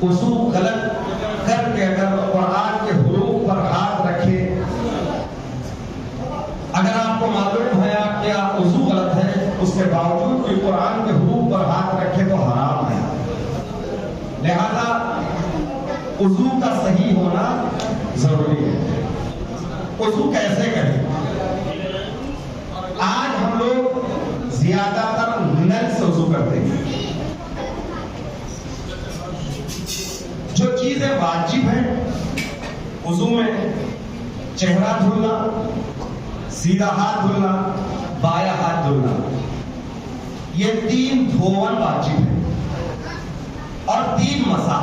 وضو غلط کر کے اگر قرآن کے حروف پر ہاتھ رکھے، اگر آپ کو معلوم ہے آپ کیا وضو غلط ہے، اس کے باوجود بھی قرآن کے حروف پر ہاتھ رکھے تو حرام ہے۔ لہذا وضو کا صحیح ہونا ضروری ہے۔ وضو کیسے کریں؟ آج ہم لوگ زیادہ تر نل سے وضو کرتے ہیں۔ جو چیزیں واجب ہیں وضو میں، چہرہ دھلنا، سیدھا ہاتھ دھلنا، بایاں ہاتھ دھلنا، یہ 3 دھون واجب ہیں، اور 3 مسا،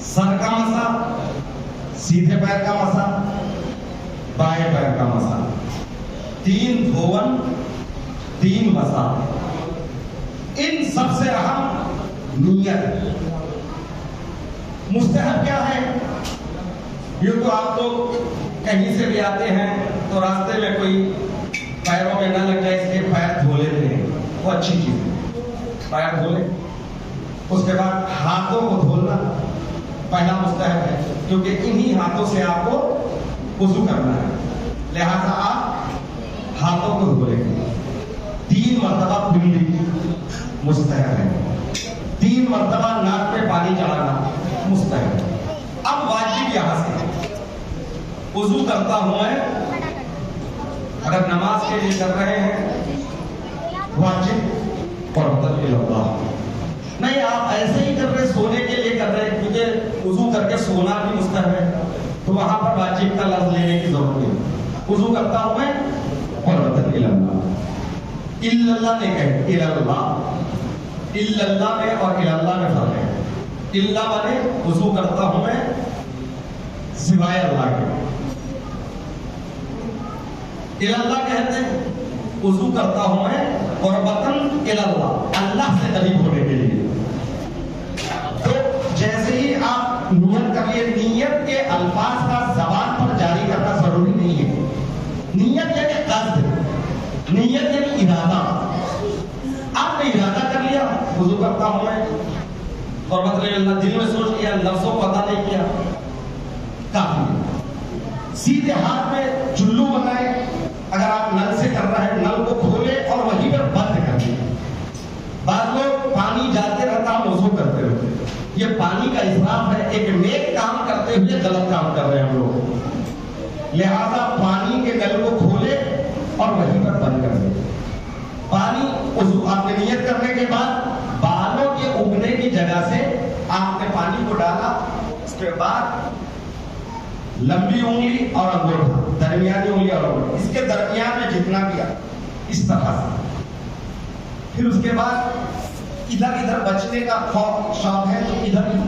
سر کا مسا، سیدھے پیر کا مسا، بائیں پیر کا مسا، 3 دھون، 3 مسا۔ ان سب سے اہم نیت۔ مستحب کیا ہے؟ یہ تو آپ لوگ کہیں سے بھی آتے ہیں تو راستے میں کوئی پیروں میں نہ لگ جائے اس لیے پیر دھو لیتے ہیں، وہ اچھی چیز ہے، پیر دھو لیں۔ اس کے بعد ہاتھوں کو دھونا پہلا مستحب ہے، کیونکہ انہی ہاتھوں سے آپ کو وضو کرنا ہے، لہذا آپ ہاتھوں کو دھو لیں گے۔ 3 مرتبہ کلی مستحب ہے، 3 مرتبہ ناک پہ پانی چڑھانا مستحب ہے۔ اب واجب یہاں سے وضو کرتا ہوں میں، اگر نماز کے لیے کر رہے ہیں واجب قربت اللہ، نہیں آپ ایسے ہی کر رہے سونے کے لیے کر رہے کیونکہ وضو کر کے سونا بھی مستحب ہے، تو وہاں پر واجب کا لفظ لینے کی ضرورت نہیں۔ وضو کرتا ہوں میں قربت اللہ، اللہ نے کہے اللہ میں اور اللہ میں فرق ہے۔ اللہ والے وضو کرتا ہوں میں سوائے اللہ کے، اللہ کہتے ہیں وضو کرتا ہوں میں قربتاً اللہ، اللہ سے قریب ہونے کے لیے۔ تو جیسے ہی آپ نیت کریے، نیت کے الفاظ کا زبان پر جاری کرنا ضروری نہیں ہے۔ نیت یعنی قصد، نیت یعنی ارادہ۔ آپ نے ارادہ کر لیا وضو کرتا ہوں میں قربت اللہ، دل میں سوچ لیا، لفظوں کو ادا نہیں کیا، کافی ہے۔ سیدھے ہاتھ میں چلو بنائے، اگر آپ نل سے کر رہے ہیں نل کو کھولے اور وہیں پر بند کر دیں۔ بعض لوگ پانی جاتے رہتا ہم وضو کرتے رہتے، یہ پانی کا اسراف ہے، ایک نیک کام کرتے ہوئے غلط کام کر رہے ہیں ہم لوگ، لہذا پانی کے نل کو کھولے اور وہیں پر بند کر دیں۔ پانی وضو آپ نے نیت کرنے کے بعد بالوں کے اگنے کی جگہ سے آپ نے پانی کو ڈالا، اس کے بعد لمبی انگلی اور انگوٹھا، درمیانی انگلی اور انگوٹھا، اس کے درمیان میں جتنا کیا اس طرح سے، پھر اس کے بعد ادھر ادھر بچنے کا شوق ہے تو ادھر ادھر،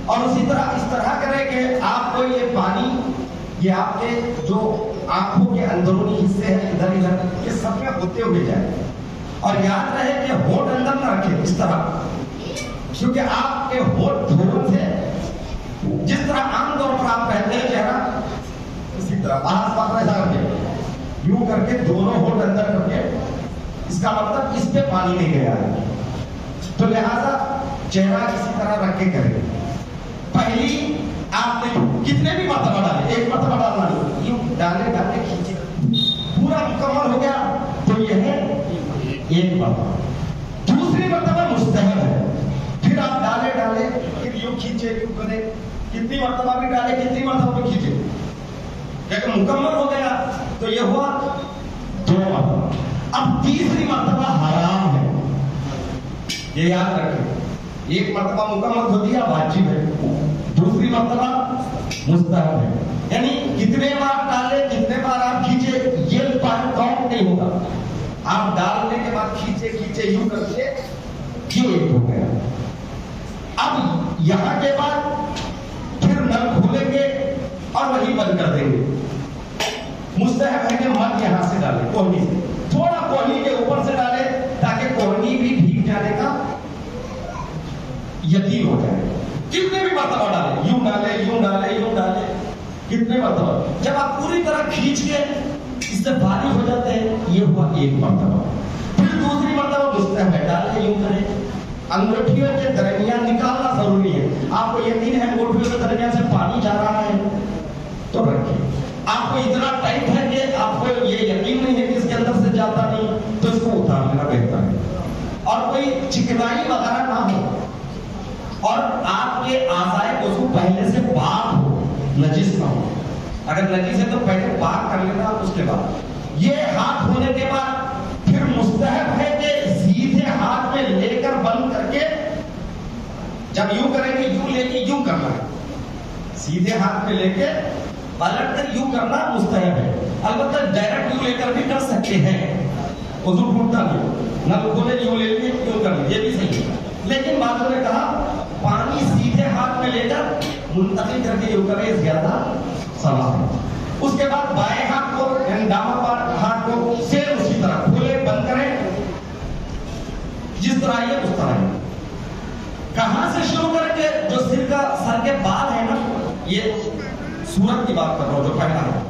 اور اسی طرح اس طرح کرے کہ آپ کو یہ پانی یہ آپ کے جو آنکھوں کے اندرونی حصے ہیں ادھر ادھر یہ سب میں ہوتے ہوئے جائے، اور یاد رہے کہ ہونٹ اندر نہ رکھے اس طرح، کیونکہ آپ کے ہونٹ دھون سے جس طرح عام طور پر آپ کہتے ہیں چہرہ، اسی طرح آس پاس ایسا کر کے یوں کر کے دونوں ہونٹ اندر کر کے، اس کا مطلب اس پہ پانی نہیں گیا ہے، تو لہذا چہرہ اسی طرح رکھ کے کریں۔ پہلی آپ نے کتنے بھی مرتبہ ڈالے، ایک مرتبہ ڈالنا نہیں، یوں ڈالے ڈالے کھینچے، پورا مکمل ہو گیا تو یہ ہے ایک مرتبہ۔ دوسری مرتبہ مستحب ہے، پھر آپ ڈالے ڈالے پھر یوں کھینچے یوں کرے، کتنی مرتبہ بھی ڈالے کتنی مرتبہ بھی کھینچے، کہ مکمل ہو گیا تو یہ ہوا 2 مرتبہ۔ اب تیسری مرتبہ حرام ہے، یہ یاد رکھیں، ایک مرتبہ مکمل ہو دیا واجب ہے، دوسری مرتبہ مستحب ہے، یعنی کتنے بار ڈالے کتنے بار آپ کھینچے یہ کاؤنٹ نہیں ہوگا، آپ ڈالنے کے بعد کھینچے کھینچے یوں کر کے یہ ایک ہو گیا۔ اب یہاں کے بعد پھر نل کھولیں گے اور وہی بند کر دیں گے۔ مستحب ہے کہ مت یہاں سے ڈالیں، کوہنی سے تھوڑا کوہنی کے اوپر سے ڈالیں تاکہ کوہنی بھی بھیگ جانے کا یقین ہو جائے۔ کتنے بھی مرتبہ ڈالیں، یوں ڈالیں یوں ڈالیں یوں ڈالیں، کتنے مرتبہ، جب آپ پوری طرح کھینچ کے اس سے بھاری ہو جاتے ہیں یہ ہوا ایک مرتبہ۔ پھر دوسری مرتبہ مستحب ہے ڈالیں یوں کریں، انگوٹھیوں کے درمیان نکالنا ضروری اور آپ کے اعضائے وضو پہلے سے پاک ہو، نجس نہ ہو. اگر نجس ہے تو پہلے پاک کر لینا. اس کے بعد یہ ہاتھ دھونے کے بعد پھر مستحب ہے کہ سیدھے ہاتھ میں لے کر بند کر کے، جب یوں کریں گے یوں لے کے یوں کرنا ہے، سیدھے ہاتھ میں لے کے پلٹ کر یوں کرنا مستحب ہے. البتہ ڈائریکٹ یوں لے کر بھی کر سکتے ہیں، وضو ٹوٹتا نہیں. نہ لوگوں نے یوں لے لیے یوں کر لیے، یہ بھی صحیح ہے. لیکن بعضوں نے کہا پانی سیدھے ہاتھ میں لے کر منتقل کر کے یوں کرے زیادہ ثواب ہے. اس کے بعد بائیں ہاتھ کو یعنی دامن ہاتھ کو سیم اسی طرح کھولے بند کریں، جس طرح یہ اس طرح ہے. کہاں سے شروع کریں گے؟ جو سر کے بال ہے نا، یہ سورت کی بات کر رہا ہوں جو پہلا ہے،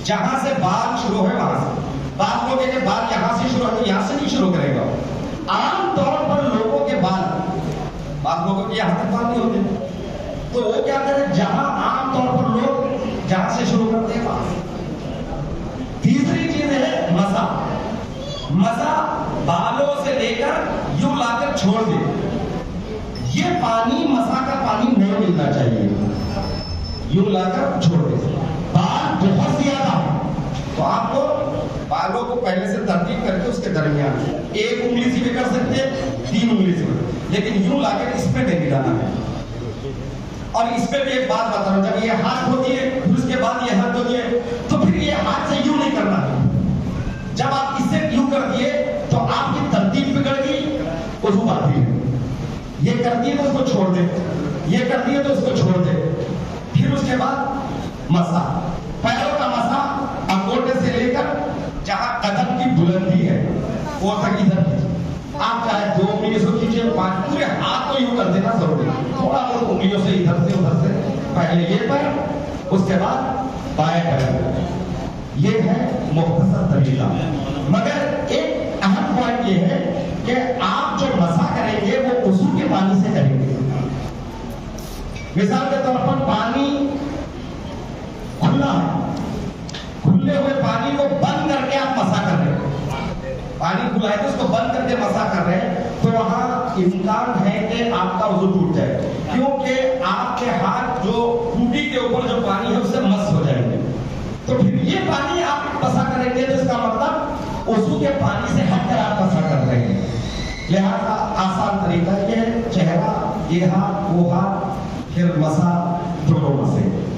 جہاں سے بال شروع ہے وہاں سے. بعض لوگ کہ بال یہاں سے شروع ہے، یہاں سے نہیں شروع کرے گا. عام طور پر لوگوں کے بال، بعض لوگوں کے یہاں تک بال نہیں ہوتے، تو وہ کیا کریں، جہاں عام طور پر لوگ جہاں سے شروع کرتے ہیں وہاں سے. تیسری چیز ہے مسا. مسا بالوں سے لے کر یوں لا کر چھوڑ دے. یہ پانی مسا کا پانی نہیں ملنا چاہیے، یوں لا کر چھوڑ دے. بال بہت زیادہ تو آپ کو بالوں کو پہلے سے ترتیب کر کے اس کے درمیان ایک انگلی سے بھی کر سکتے ہیں، 3 انگلی سے بھی، لیکن یوں لا کر اس پہ نہیں ڈانا ہے. اور اس پہ بھی ایک بات بتا رہا ہوں، جب یہ ہاتھ ہوتی ہے پھر اس کے بعد یہ ہاتھ ہوتی ہے تو پھر یہ ہاتھ سے یوں نہیں کرنا ہے. جب آپ اس سے یوں کر دیے تو آپ کی ترتیب بگڑ گئی، وضو باطل ہے. یہ کر دیے تو اس کو چھوڑ دے، یہ کر دیے تو اس کو چھوڑ دے. پھر اس کے بعد مسا، پیروں کا مسا انگوٹے سے لے کر جہاں قدم کی بلندی ہے وہ تک ادھر کیجیے. آپ چاہے 2 انگلی سے کیجیے، 5، پورے ہاتھ کو یوں کر دینا ضروری ہے. تھوڑا بہت انگلیوں سے ادھر سے پہلے یہ پیر، اس کے بعد بائیں پیر. یہ ہے مختصر طریقہ. مگر ایک اہم پوائنٹ یہ ہے کہ آپ جو مسا کریں گے وہ وضو کے پانی سے کریں گے. مثال کے طور پر پانی کھلا ہے، کھلے ہوئے پانی کو بند کر کے آپ مسا کر رہے ہیں. پانی کھلا ہے تو اس کو بند کر کے مسا کر رہے ہیں تو وہاں امکان ہے کہ آپ کا وضو ٹوٹ جائے، کیونکہ آپ کے ہاتھ جو ٹوٹی کے اوپر جو پانی ہے اس سے مس ہو جائیں گے. تو پھر یہ پانی آپ مسا کریں گے تو اس کا مطلب وضو کے پانی سے ہٹ کر آپ مسا کر رہے ہیں. لہذا آسان طریقہ یہ ہے، چہرہ، یہ ہاتھ، وہ ہاتھ، پھر مسا، دونوں مسے.